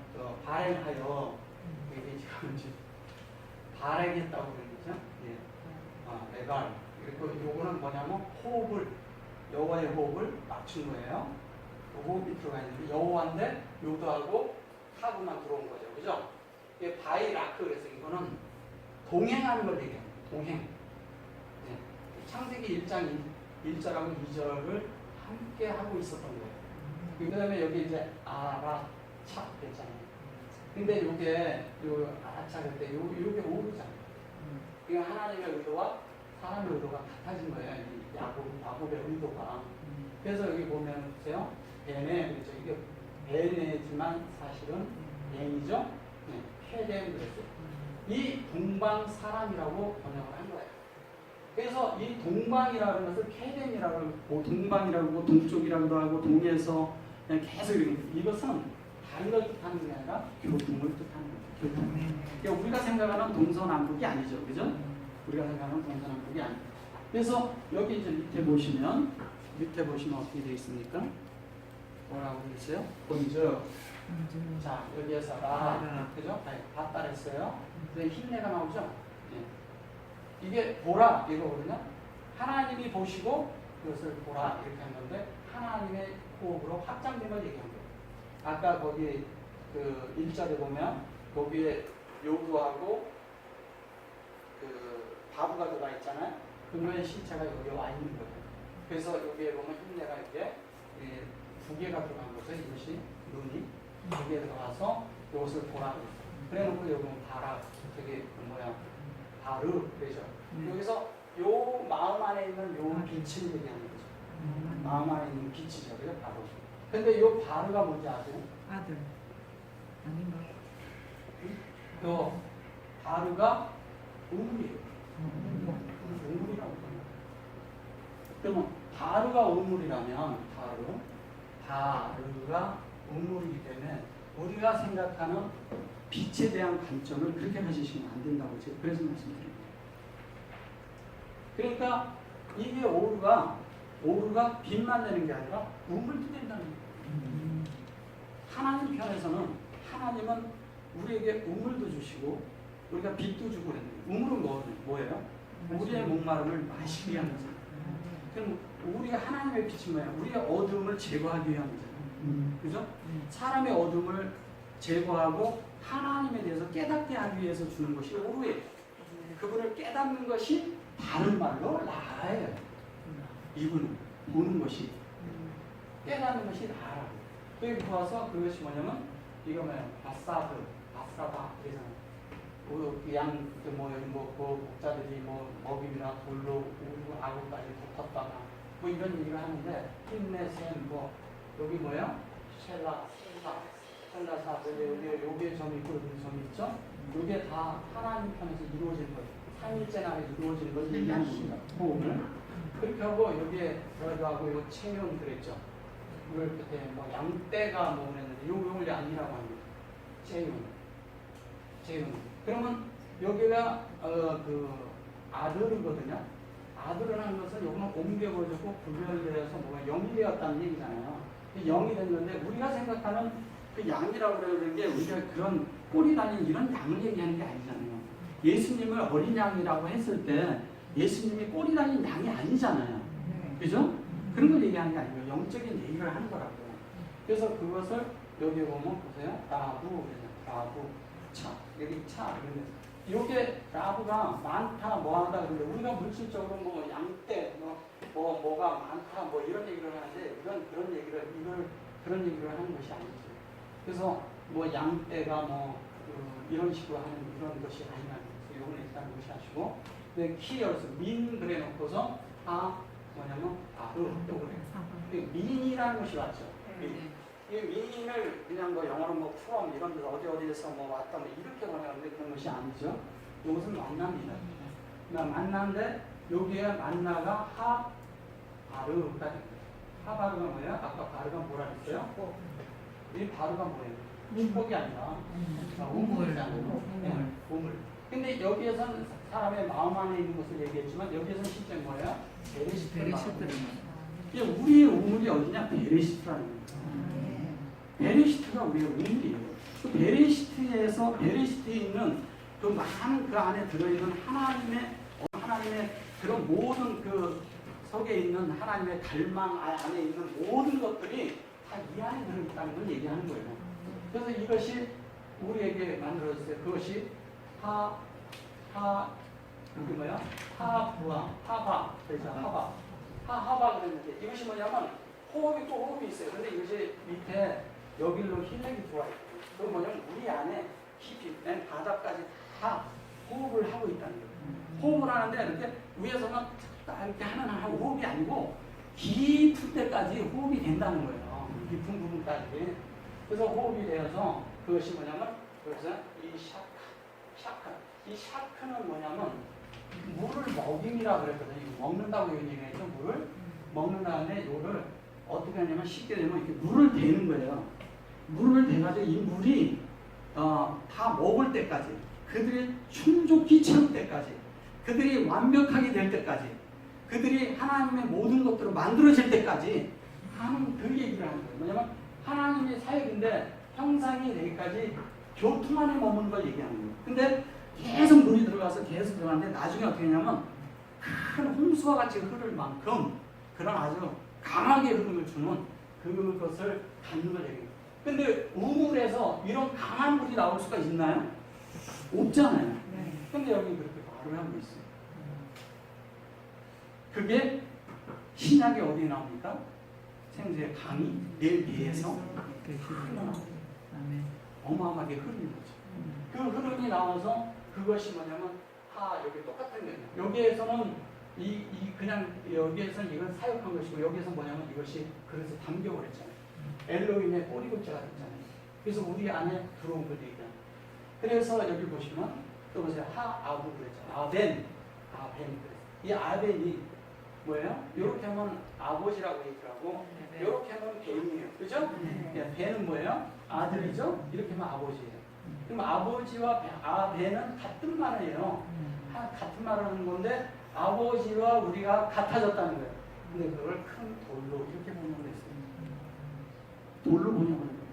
발행하여 이게 지금 발행했다고 그러죠. 예. 레갈. 그리고 요거는 뭐냐면 호흡을 여호와의 호흡을 맞춘 거예요. 호흡이 들어가 있는데 여호와인데 요도하고 하고만 들어온 거죠. 그죠? 이게 바이라크 그래서 이거는 동행하는 걸 얘기합니다. 동행. 네. 창세기 1장 1절하고 2절을 함께 하고 있었던 거예요. 그 다음에 여기 이제 아라차 됐잖아요. 근데 요게 요 아라차 그때 요게 오르잖아요. 그러니까 하나님의 의도와 사람의 의도가 같아진 거예요. 이 야곱의 의도가. 그래서 여기 보면 보세요. 베네 그렇죠. 이게 베네지만 사실은 벤이죠. 네. 헤덴 그랬어요. 이 동방 사람이라고 번역을 한 거예요. 그래서 이 동방이라는 것을 케덴이라고 하고 동방이라고 하고 동쪽이라고도 하고 동에서 그냥 계속 이것은 다른 걸 뜻하는 게 아니라 교통을 뜻하는 거예요. 교통. 그러니까 우리가 생각하는 동서남북이 아니죠. 그죠? 우리가 생각하는 동서남북이 아니에요. 그래서 여기 이제 밑에 보시면 어떻게 되어 있습니까? 뭐라고 되어 있어요? 본즉. 자, 여기에서 그죠? 봤다 했어요. 근데 힘내가 나오죠? 예. 이게 보라 이거거든요. 하나님이 보시고 그것을 보라 이렇게 한 건데 하나님의 호흡으로 확장된 걸 얘기한 거예요. 아까 거기 그 1절에 보면 거기에 요구하고 그 바보가 들어가 있잖아요. 그거의 실체가 여기 와 있는 거예요. 그래서 여기에 보면 힘내가 이렇게 두 개가 들어간 거죠. 이것이 눈이 두 개 들어가서 이것을 보라. 그래놓고 여기 바라 되게 바르 그러죠. 여기서 요 마음 안에 있는 요 빛을 얘기하는 거죠. 마음 안에 있는 빛이죠. 그죠? 바로. 근데 요 바르가 뭔지 아세요? 아들. 아닌가? 요 바르가 우물이에요. 우물이라고 합니다. 그러면 바르가 우물이라면 바르가 우물이기 때문에 우리가 생각하는 빛에 대한 관점을 그렇게 가지시면 안 된다고 제가 그래서 말씀드립니다. 그러니까 이게 오르가 빛만 내는 게 아니라 우물도 된다는 거예요. 하나님 편에서는 하나님은 우리에게 우물도 주시고 우리가 빛도 주고 그랬는데 우물은 뭐예요? 우리의 목마름을 마시기 위한 거잖아요. 그럼 우리가 하나님의 빛이 뭐예요? 우리의 어둠을 제거하기 위한 거잖아요. 그죠? 사람의 어둠을 제거하고 하나님에 대해서 깨닫게 하기 위해서 주는 것이 오르예요. 그분을 깨닫는 것이 다른 말로 라예요. 이분은 보는 것이 깨닫는 것이 라라고. 그게 보아서 그것이 뭐냐면 이거 뭐예요? 바사다 그러잖아요. 목자들이 먹임이나 돌로 우고 아구까지 붙었다가 이런 얘기를 하는데 힘내셈 여기 뭐야? 셀라사 여기에 점이 있고 여기 점이 있죠? 이게 다 하나님 편에서 이루어진 거예요. 삼일째 이루어지는 걸 얘기하는 겁니다. 호흡을 그렇게 하고 여기에 들어가고 이거 체온 그랬죠. 이걸 그때 양떼가 그랬는데 요걸 양이라고 합니다. 체온. 그러면 여기가 그 아들이거든요. 아들을 하는 것은 요거는 옮겨버리고 구별되어서 영이 되었다는 얘기잖아요. 영이 됐는데 우리가 생각하는 그 양이라고 그러는 게 우리가 그런 꼬리 달린 이런 양을 얘기하는 게 아니잖아요. 예수님을 어린 양이라고 했을 때 예수님이 꼬리 달린 양이 아니잖아요. 그죠? 그런 걸 얘기하는 게 아니고 영적인 얘기를 하는 거라고요. 그래서 그것을 여기 보면 보세요. 라부, 차, 여기 차. 이게 라부가 많다, 뭐하다 그러는데 우리가 물질적으로 양떼, 뭐가 많다, 이런 얘기를 하는데 그런 얘기를 하는 것이 아니죠. 그래서 양떼가 이런 식으로 하는 이런 것이 아니라는 거죠. 이거는 일단 무시하시고, 키열스 민 그래 놓고서 뭐냐면 바르 또 그래요. 민이라는 것이 왔죠. 이 민을 그냥 영어로 from 이런 데서 어디에서 왔다 이렇게 번역하는데 그런 것이 아니죠. 이것은 만납니다. 만나인데 여기에 만나가 바르가 됩니다. 바르가 뭐예요? 아까 바르가 뭐라 그랬어요? 이 바르가 뭐예요? 축복이 아니라 우물이잖아요. 우물. 근데 여기에서는 사람의 마음 안에 있는 것을 얘기했지만 여기에서는 실제 뭐예요? 베레시트를 말합니다. 우리의 우물이 어디냐? 베레시트라는 거예요. 베레시트가 우리의 우물이에요. 그 베레시트에 있는 그 많은 그 안에 들어있는 하나님의 그런 모든 그 속에 있는 하나님의 갈망 안에 있는 모든 것들이 다 이 안에 들어있다는 걸 얘기하는 거예요. 그래서 이것이 우리에게 만들어졌어요. 그것이 이게 뭐야? 하바 그랬는데 이것이 뭐냐면 호흡이 또 호흡이 있어요. 근데 이것이 밑에 여기로 힐렉이 들어와 있고, 그 뭐냐면 우리 안에 깊이 맨 바닥까지 다 호흡을 하고 있다는 거예요. 호흡을 하는데 이렇게 위에서만 딱 이렇게 하는 호흡이 아니고 깊은 데까지 호흡이 된다는 거예요. 깊은 부분까지. 그래서 호흡이 되어서 그것이 뭐냐면 그래서 이 이 샤크는 뭐냐면 물을 먹임이라 그랬거든요. 먹는다고 얘기했죠. 물을 먹는 다음에 이거를 어떻게 하냐면 쉽게 되면 이렇게 물을 대는 거예요. 물을 대가지고 이 물이 다 먹을 때까지, 그들이 충족히 채울 때까지, 그들이 완벽하게 될 때까지, 그들이 하나님의 모든 것들을 만들어질 때까지 하는 그 얘기를 하는 거예요. 뭐냐면 하나님의 사역인데 형상이 되기까지 교통 안에 머무는 걸 얘기하는 거예요. 근데 계속 물이 들어가서 계속 들어가는데 나중에 어떻게 하냐면 큰 홍수와 같이 흐를 만큼 그런 아주 강하게 흐름을 주는 그것을 갖는 걸 얘기해요. 근데 우물에서 이런 강한 물이 나올 수가 있나요? 없잖아요. 근데 여기 그렇게 말을 하고 있어요. 그게 신약에 어디에 나옵니까? 생수의 강이 내 배에서 흘러나옵니다. 어마어마하게 흐르는 거죠. 그 흐름이 나와서 그것이 뭐냐면 여기 똑같은 거예요. 여기에서는 그냥 여기에서는 이걸 사역한 것이고, 여기에서 뭐냐면 이것이 그래서 담겨버렸잖아요. 엘로힘의 꼬리국자가 됐잖아요. 그래서 우리 안에 들어온 걸 얘기합니다. 그래서 여기 보시면 또 보세요. 하아부 그랬잖아요. 아벤. 이 아벤이 뭐예요? 이렇게 하면 아버지라고 얘기하고, 이렇게 하면 벤이에요. 그죠? 벤은 뭐예요? 아들이죠? 이렇게 하면 아버지예요. 그럼 아버지와 벤은 같은 말이에요. 같은 말을 하는 건데 아버지와 우리가 같아졌다는 거예요. 근데 그걸 큰 돌로 이렇게 번역을 했어요. 돌로 번역을 했어요.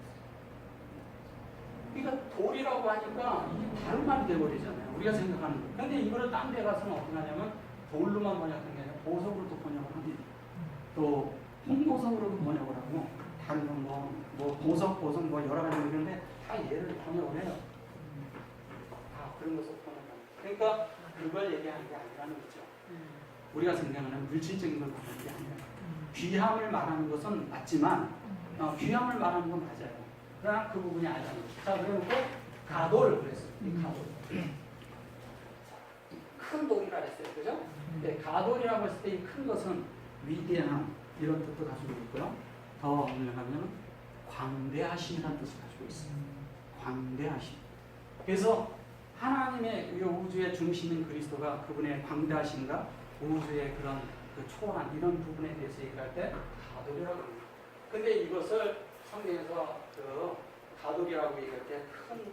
그러니까 돌이라고 하니까 이게 다른 말이 되어버리잖아요. 우리가 생각하는 거. 근데 이거를 딴 데 가서는 어떻게 하냐면 돌로만 번역한 게 아니라 보석으로도 번역을 합니다. 또 홍보석으로도 번역을 하고, 다른 건 뭐 보석 뭐 여러 가지 있는데 다 얘를 번역을 해요. 다 그런 것을 번역합니다. 그러니까 그걸 얘기하는 게 아니라는 거죠. 우리가 생각하는 물질적인 걸 말하는 게 아니에요. 귀함을 말하는 것은 맞지만 귀함을 말하는 건 맞아요. 그러나 그 부분이 아니라는 거죠. 자, 그리고 가돌 그랬어요. 이 가돌. 큰 돌이라 했어요. 그죠? 네, 가돌이라고 했을 때 이 큰 것은 위대함 이런 뜻도 가지고 있고요. 더 설명하면 광대하심이라는 뜻을 가지고 있습니다. 광대하심. 그래서 하나님의 이 우주의 중심인 그리스도가 그분의 광대하심과 우주의 그런 그 초월한 이런 부분에 대해서 얘기할 때 가돌이라고 합니다. 근데 이것을 성경에서 그 가돌이라고 얘기할 때 큰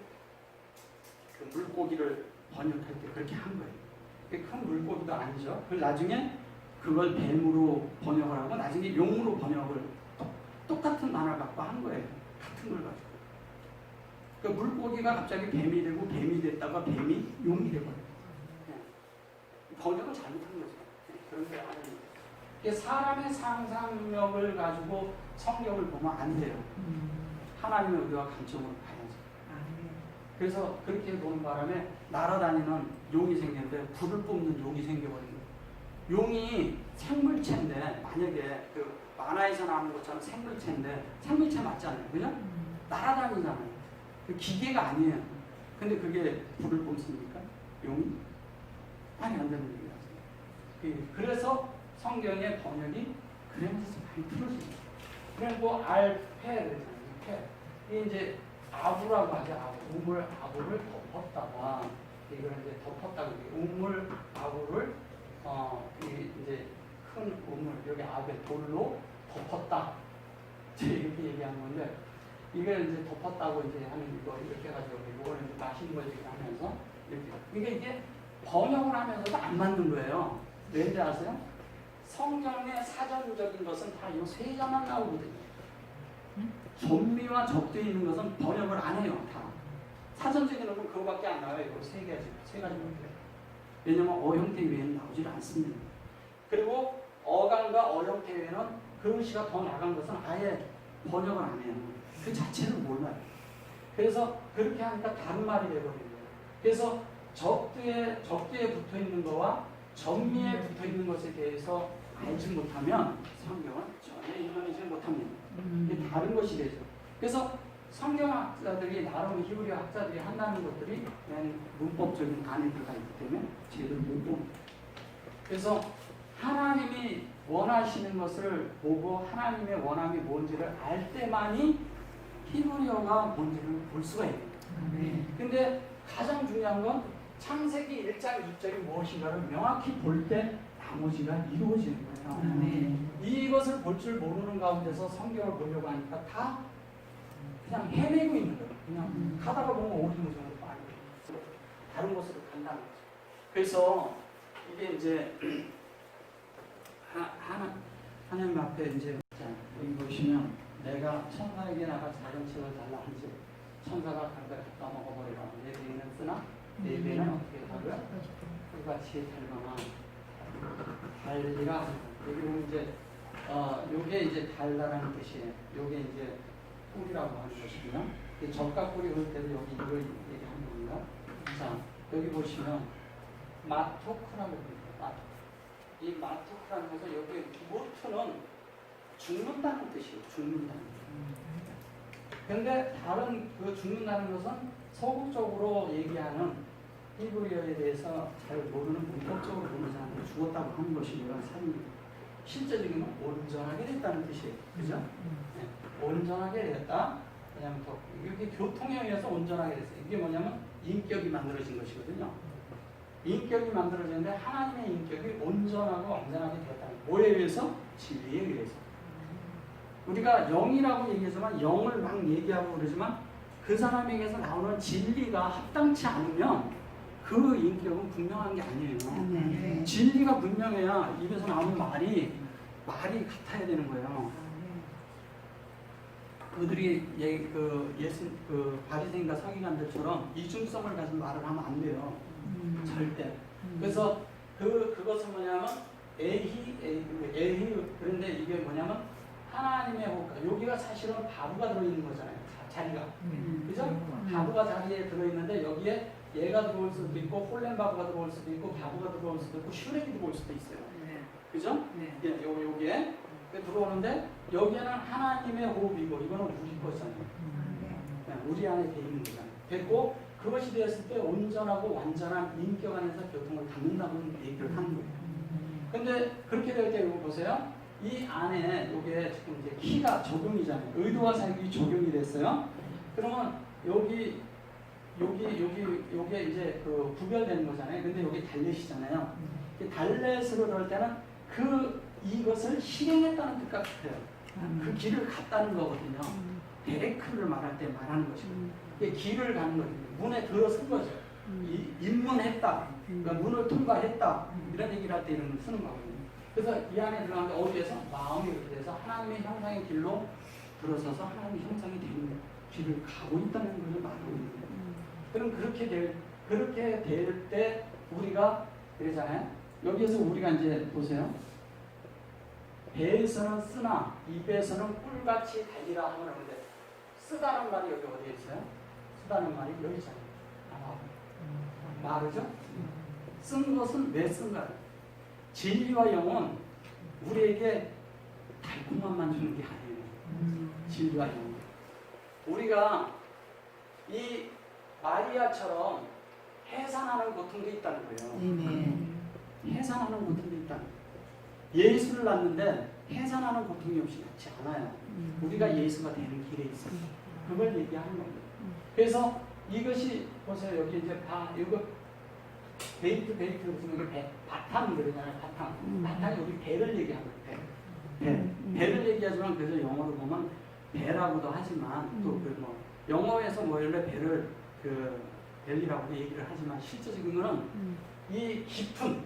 그 물고기를 번역할 때 그렇게 한 거예요. 큰 물고기도 아니죠. 그걸 나중에 그걸 뱀으로 번역을 하고 나중에 용으로 번역을 똑같은 단어를 갖고 한 거예요. 같은 걸 가지고. 그 물고기가 갑자기 뱀이 되고 뱀이 됐다가 뱀이 용이 되버려요. 번역을 잘못한 거죠. 그런 게 아닙니다. 사람의 상상력을 가지고 성경을 보면 안 돼요. 하나님의 의와 관점으로 봐야죠. 그래서 그렇게 보는 바람에 날아다니는 용이 생겼는데 불을 뿜는 용이 생겨버린 거예요. 용이 생물체인데, 만약에 그 만화에서 나오는 것처럼 생물체인데, 생물체 맞잖아요. 그죠? 날아다니잖아요. 그 기계가 아니에요. 근데 그게 불을 뿜습니까? 용이? 말이 안 되는 얘기라서. 그래서 성경의 번역이 그러면서 많이 틀어집니다. 그리고 알페, 이게 이제 아부라고 하죠. 우물 아부를 덮었다가, 이걸 이제 덮었다고, 우물 아부를 이제 큰 우물, 여기 아베 돌로 덮었다. 이렇게 얘기하는 건데, 이걸 이제 덮었다고 이제 하는 거 이렇게 해가지고 이거를 이제 마시는 거 이렇게 하면서 이렇게 이게 번역을 하면서도 안 맞는 거예요. 왠지 아세요? 성경의 사전적인 것은 다 이 세 자만 나오거든요. 전미와 적도에 있는 것은 번역을 안 해요. 다. 사전적인 언어는 그거밖에 안 나와요. 이거 세 가지밖에. 왜냐면 어 형태 외에는 나오질 않습니다. 그리고 어간과 어 형태 외에는 그 시가 더 나간 것은 아예 번역을 안 해요. 그 자체를 몰라요. 그래서 그렇게 하니까 다른 말이 되거든요. 그래서 적두에 붙어 있는 거와 전미에 붙어 있는 것에 대해서 알지 못하면 성경은 전혀 읽어내지 못합니다. 이게 다른 것이 되죠. 그래서 성경학자들이 나름 히브리 학자들이 한다는 것들이 그냥 문법적인 안에 들어가 있기 때문에 제대로 못 봅니다. 그래서 하나님이 원하시는 것을 보고 하나님의 원함이 뭔지를 알 때만이 히브리어가 뭔지를 볼 수가 있는 거예요. 근데 가장 중요한 건 창세기 1장 2절이 무엇인가를 명확히 볼 때 나머지가 이루어지는 거예요. 이것을 볼 줄 모르는 가운데서 성경을 보려고 하니까 다 그냥 헤매고 있는 거예요. 그냥 가다가 보면 오리무중으로 빠지고 다른 곳으로 간다는 거죠. 그래서 이게 이제 하나님 앞에 이제 여기 보시면 내가 천사에게 나가 작은 책을 달라 한지 천사가 가르쳐 갖다 먹어버리라. 내 배는 쓰나 내 배는 어떻게 하고요? 그같이 달거나 달리라. 여기는 이제 요게 이제 달라라는 뜻이에요. 요게 이제 꿀이라고 하는 것이고요. 적과 꿀이 올 때도 여기 이걸 얘기하는 겁니다. 자 여기 보시면 마토크라고 합니다. 이 마토크라는 것은 여기 모토는 죽는다는 뜻이에요. 죽는다는 뜻. 그런데 다른 그 죽는다는 것은 서구적으로 얘기하는 히브리어에 대해서 잘 모르는 문법적으로 보는 사람들이 죽었다고 하는 것이 이런 사입니다. 실제적인 건 온전하게 됐다는 뜻이에요. 그죠? 네. 온전하게 됐다. 왜냐하면 이게 교통에 의해서 온전하게 됐어요. 이게 뭐냐면 인격이 만들어진 것이거든요. 인격이 만들어졌는데 하나님의 인격이 온전하고 완전하게 됐다. 뭐에 의해서? 진리에 의해서. 우리가 영이라고 얘기하지만 영을 막 얘기하고 그러지만 그 사람에게서 나오는 진리가 합당치 않으면 그 인격은 분명한 게 아니에요. 진리가 분명해야 입에서 나오는 말이 같아야 되는 거예요. 그들이 바리새인과 서기관들처럼 이중성을 가진 말을 하면 안 돼요. 절대. 그래서 그것은 뭐냐면 에히 그런데 이게 뭐냐면 하나님의 호흡. 여기가 사실은 바보가 들어있는 거잖아요. 자리가. 그죠? 바보가 자리에 들어있는데 여기에 얘가 들어올 수도 있고 홀렘 바보가 들어올 수도 있고 바보가 들어올 수도 있고 슈렉이 들어올 수도 있어요. 그죠? 예, 여기에 들어오는데 여기에는 하나님의 호흡이고 이거는 우리 거잖아요. 우리 안에 돼 있는 거잖아요. 됐고 그것이 되었을 때 온전하고 완전한 인격 안에서 교통을 담는다는 얘기를 하는 거예요. 근데 그렇게 될 때 이거 보세요. 이 안에 이게 지금 이제 키가 적용이잖아요. 의도와 사역이 적용이 됐어요. 그러면 여기 이제 그 구별되는 거잖아요. 근데 여기 달렛이잖아요. 달렛으로 넣을 때는 이것을 실행했다는 뜻과 같아요. 그 길을 갔다는 거거든요. 데레크를 말할 때 말하는 것이거든요. 길을 가는 거거든요. 문에 들어선 거죠. 입문했다. 그러니까 문을 통과했다. 이런 얘기를 할 때 이런 걸 쓰는 거거든요. 그래서 이 안에 들어가는데 어디에서? 마음이 이렇게 돼서 하나님의 형상의 길로 들어서서 하나님의 형상이 되는 길을 가고 있다는 것을 말하고 있는 거예요. 그럼 그렇게 될 때 우리가 그러잖아요. 여기에서 우리가 이제 보세요. 배에서는 쓰나 입에서는 꿀같이 달리라 하면 그런데 쓰다는 말이 여기 어디에 있어요? 쓰다는 말이 여기 있잖아요. 말이죠? 쓴 것은 왜 쓴가? 진리와 영은 우리에게 달콤함만 주는 게 아니에요. 진리와 영. 우리가 이 마리아처럼 해산하는 고통도 있다는 거예요. 해산하는 고통도 있다는 거예요. 예수를 낳는데 해산하는 고통이 없이 낳지 않아요. 우리가 예수가 되는 길에 있어요. 그걸 얘기하는 겁니다. 그래서 이것이 보세요. 여기 이제 이거 베이트 무슨 이게 바탕 그러잖아요. 바탕이 우리 배를 얘기하는 거예요. 배를 얘기하지만 그래서 영어로 보면 배라고도 하지만 또 그 뭐 영어에서 뭐 원래 배를 벨리라고 얘기를 하지만 실제적으로는 이 깊은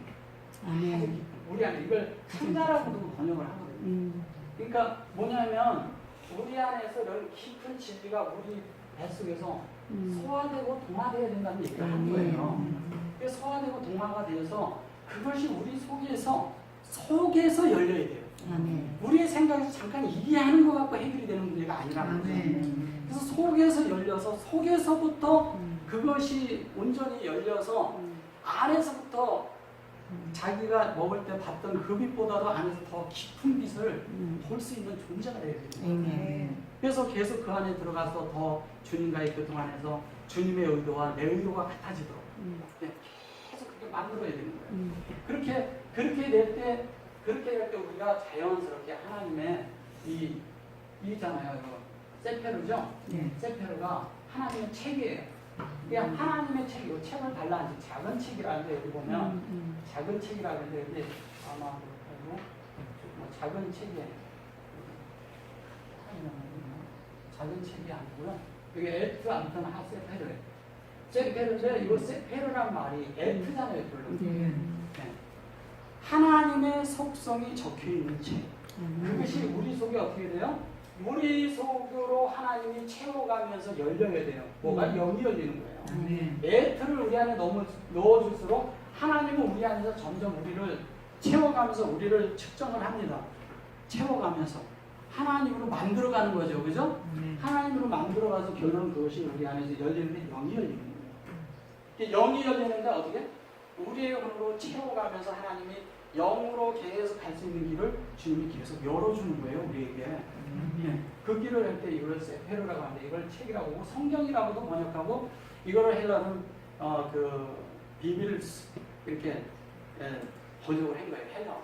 우리 안에 이걸 상자라고도 번역을 하거든요. 그러니까 뭐냐면 우리 안에서 이런 깊은 진리가 우리 뱃속에서 소화되고 동화되어야 된다는 얘기를 한 거예요. 그래서 소화되고 동화가 되어서 그것이 우리 속에서 열려야 돼요. 우리의 생각에서 잠깐 이해하는 것 갖고 해결이 되는 문제가 아니라는 거죠. 그래서 속에서 열려서 속에서부터 그것이 온전히 열려서 안에서부터 자기가 먹을 때 봤던 그 빛보다도 안에서 더 깊은 빛을 볼 수 있는 존재가 되어야 돼요. 그래서 계속 그 안에 들어가서 더 주님과의 교통 안에서 주님의 의도와 내 의도가 같아지도록 계속 그렇게 만들어야 되는 거예요. 그렇게 될 때 우리가 자연스럽게 하나님의 이잖아요. 이거 세페르죠? 세페르가 하나님의 책이에요. 그냥 하나님의 책이고 책을 달라하지 작은 책이라는데 여기 보면 작은 책이라고 하는데 여기 아마 작은 책이에요. 작은 책이 아니고요. 여기 에트 아무튼 하세페르. 세페르인데 이거 세페르란 말이 에트잖아요, 별로. 하나님의 속성이 적혀 있는 책. 그것이 우리 속에 어떻게 돼요? 우리 속으로 하나님이 채워가면서 열려야 돼요. 뭐가 영이 열리는 거예요. 에트를 우리 안에 넣어줄수록 하나님은 우리 안에서 점점 우리를 채워가면서 우리를 측정을 합니다. 채워가면서 하나님으로 만들어가는 거죠, 그죠? 하나님으로 만들어가서 결론 그것이 우리 안에서 열리는데 영이 열리는 거예요. 영이 열리는데 어떻게? 우리의 영으로 채워가면서 하나님이 영으로 계속 갈 수 있는 길을 주님이 계속 열어주는 거예요, 우리에게. 그 길을 할 때 이걸 세페르라고 하는데 이걸 책이라고 하고 성경이라고도 번역하고 이거를 헬라는 그 비빌 이렇게 번역을 한 거예요, 헬라.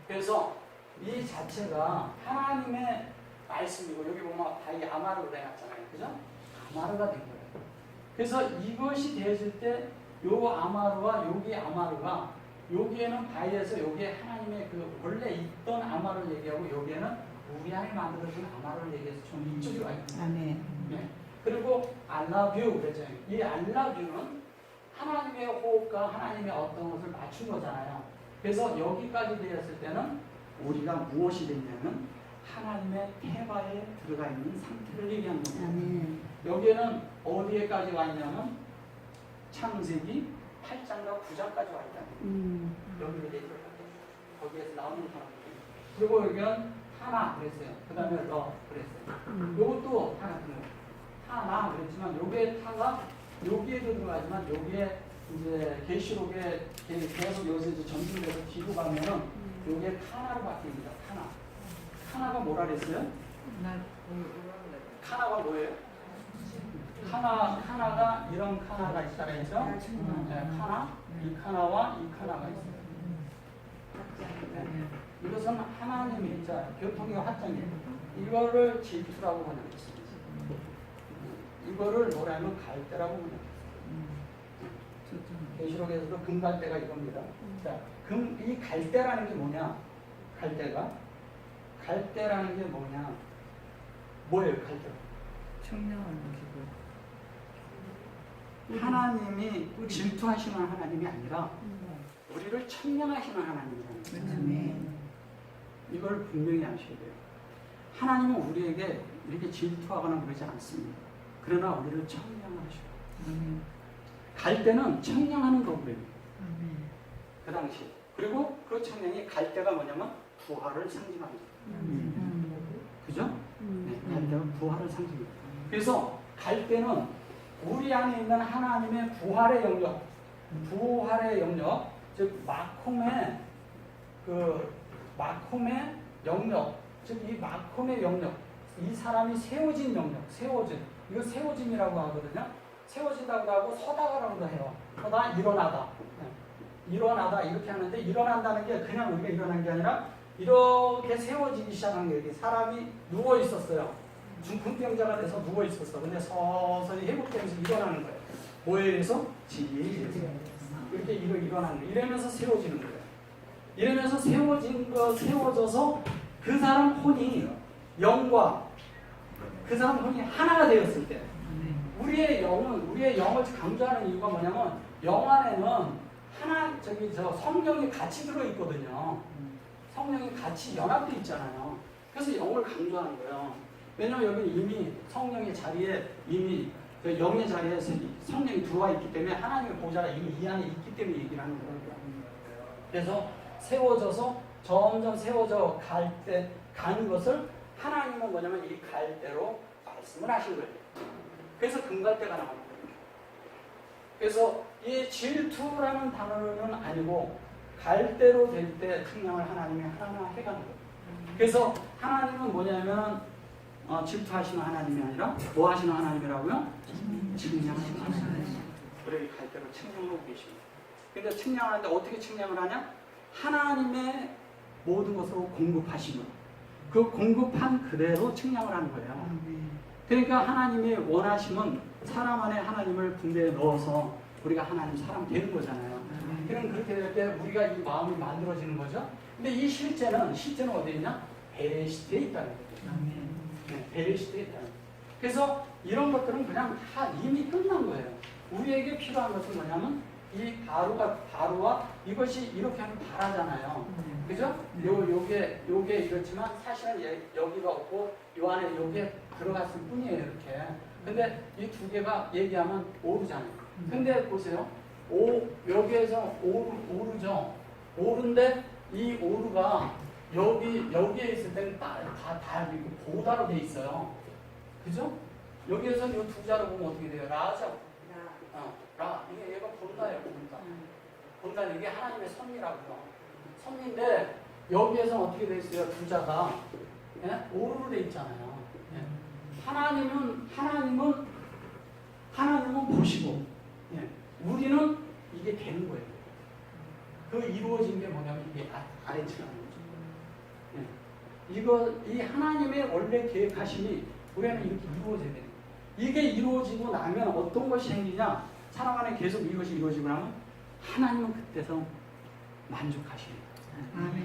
그래서 이 자체가 하나님의 말씀이고 여기 보면 다 이 아마르로 해놨잖아요, 그죠? 아마르가 된 거예요. 그래서 이것이 되었을 때 요 아마르와 여기 아마르가 여기에는 바이에서 여기에 하나님의 그 원래 있던 아마를 얘기하고 여기에는 우리 안에 만들어진 아마를 얘기해서 좀 이쪽이 와 있습니다. 그리고 I love you 그랬잖아요. 이 I love you는 하나님의 호흡과 하나님의 어떤 것을 맞춘 거잖아요. 그래서 여기까지 되었을 때는 우리가 무엇이 됐냐면 하나님의 태바에 들어가 있는 상태를 얘기하는 겁니다. 여기에는 어디에까지 와 있냐면 창세기 8장과 9장까지 와 있다. 여기로 돼 있어요. 거기에서 나오는 사람들. 그리고 여기는 하나 그랬어요. 그 다음에 너 그랬어요. 요것도 하나 그래요. 하나 그랬지만 요게 타가 여기에도 들어가지만 여기에 이제 계시록에 계속 여기서 이제 전진돼서 뒤로 가면은 요게 카나로 바뀝니다. 카나. 카나가 뭐라 그랬어요? 카나가 뭐예요? 카나가 이런 카나가 있다라 했죠? 카나, 이 카나와 이 카나가 있어요. 이것은 하나님이 교통의 화장이에요. 이거를 질투라고 번역했습니다. 이거를 뭐라면 갈대라고 번역했어요. 계시록에서도 금갈대가 이겁니다. 자, 이 갈대라는 게 뭐냐? 갈대라는 게 뭐냐? 뭐예요, 갈대가? 청량한 기분. 하나님이 질투하시는 하나님이 아니라 우리를 청량하시는 하나님이라는 거예요. 이걸 분명히 아셔야 돼요. 하나님은 우리에게 이렇게 질투하거나 그러지 않습니다. 그러나 우리를 청량하셔요. 갈 때는 청량하는 거고요. 그 당시. 그리고 그 청량이 갈 때가 뭐냐면 부활을 상징합니다. 그죠? 갈 때는 부활을 상징합니다. 그래서 갈 때는 우리 안에 있는 하나님의 부활의 영역, 즉 마콤의 영역, 즉 이 마콤의 영역, 이 사람이 세워진 영역, 이거 세워짐이라고 하거든요. 세워진다고 하고 서다가라고도 해요. 서다 일어나다, 일어나다 이렇게 하는데 일어난다는 게 그냥 우리가 일어난 게 아니라 이렇게 세워지기 시작한 거예요. 사람이 누워 있었어요. 중풍병자가 돼서 누워 있었어. 근데 서서히 회복되면서 일어나는 거예요. 뭐에 의해서? 지혜에 의해서. 이렇게 일어나는 거예요. 이러면서 세워지는 거예요. 이러면서 세워져서 그 사람 혼이 영과 그 사람 혼이 하나가 되었을 때 우리의 영을 강조하는 이유가 뭐냐면 영 안에는 성령이 같이 들어있거든요. 성령이 같이 연합되어 있잖아요. 그래서 영을 강조하는 거예요. 왜냐하면 여기 이미 성령의 자리에 이미 그 영의 자리에 성령이 들어와 있기 때문에 하나님의 보좌가 이미 이 안에 있기 때문에 얘기를 하는 거예요. 그래서 세워져서 점점 세워져 가는 것을 하나님은 뭐냐면 이 갈대로 말씀을 하신 거예요. 그래서 금갈대가 나오는 거예요. 그래서 이 질투라는 단어는 아니고 갈대로 될 때 측량을 하나님이 하나하나 해가는 거예요. 그래서 하나님은 뭐냐면 질투하시는 하나님이 아니라 뭐 하시는 하나님이라고요? 측량하시는 하나님. 우리 갈대로 측량하고 계십니다. 근데 측량하는데 어떻게 측량을 하냐? 하나님의 모든 것으로 공급하시면 그 공급한 그대로 측량을 하는 거예요. 그러니까 하나님의 원하심은 사람 안에 하나님을 분배해 넣어서 우리가 하나님 사람 되는 거잖아요. 그럼 그렇게 될 때 우리가 이 마음이 만들어지는 거죠. 근데 이 실제는 어디 있냐? 베레시트에 있다는 거죠. 네, 베레시트에 있다는 거죠. 그래서 이런 것들은 그냥 다 이미 끝난 거예요. 우리에게 필요한 것은 뭐냐면 이 바로와 이것이 이렇게 하면 바라잖아요. 그죠? 요게 이렇지만 사실은 여기가 없고 요 안에 요게 들어갔을 뿐이에요. 이렇게. 근데 이 두 개가 얘기하면 오르잖아요. 근데 보세요. 여기에서 오르죠. 오른데 이 오르가 여기에 있을 때는 다 보다로 돼 있어요. 그죠? 여기에서 이 두 자로 보면 어떻게 돼요? 라죠? 라. 이게 얘가 본다예요, 본다. 본다. 이게 하나님의 섭리라고요. 섭리인데 여기에서 어떻게 돼 있어요? 두 자가 예? 오르로 돼 있잖아요. 예. 하나님은 보시고 예. 우리는 이게 되는 거예요. 그 이루어진 게 뭐냐면 이게 아래치라는 거죠. 예. 이 하나님의 원래 계획하심이 우리는 이렇게 이루어져야 돼요. 이게 이루어지고 나면 어떤 것이 생기냐? 사람 안에 계속 이것이 이루어지고 나면 하나님은 그때서 만족하십니다.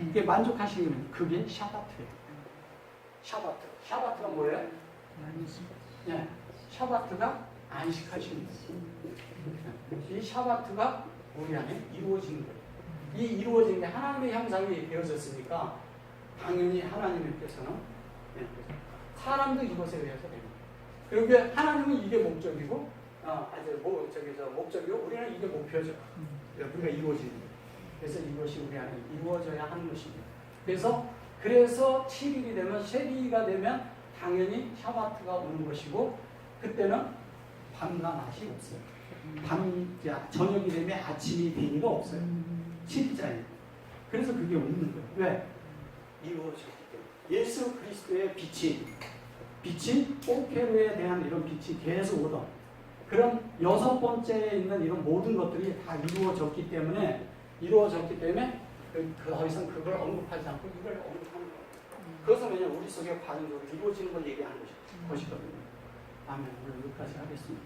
이게 만족하시는 그게 샤바트예요. 샤바트가 뭐예요? 예, 샤바트가 안식하시는 거예요. 이 샤바트가 우리 안에 이루어지는 거예요. 이 이루어진 게 하나님의 형상이 되어졌으니까 당연히 하나님께서는 예, 사람도 이것에 의해서 됩니다. 그리고 하나님은 이게 목적이고 목적이고 우리는 이게 목표죠. 우리가 이루어지는 거예요. 그래서 이것이 우리 안에 이루어져야 하는 것입니다. 그래서 7일이 되면 쉐비가 되면 당연히 샤바트가 오는 것이고 그때는 밤과 낮이 없어요. 저녁이 되면 아침이 되기가 없어요. 7일짜리. 그래서 그게 없는 거예요. 왜? 이루어졌기 때문에. 예수 그리스도의 빛이 오케르에 대한 이런 빛이 계속 오던 그런 6번째에 있는 이런 모든 것들이 다 이루어졌기 때문에 더 이상 그걸 언급하지 않고 이걸 언급하는 거예요. 그것은 왜냐하면 우리 속에 과정적으로 이루어지는 걸 얘기하는 것이거든요. 아멘. 오늘 여기까지 하겠습니다.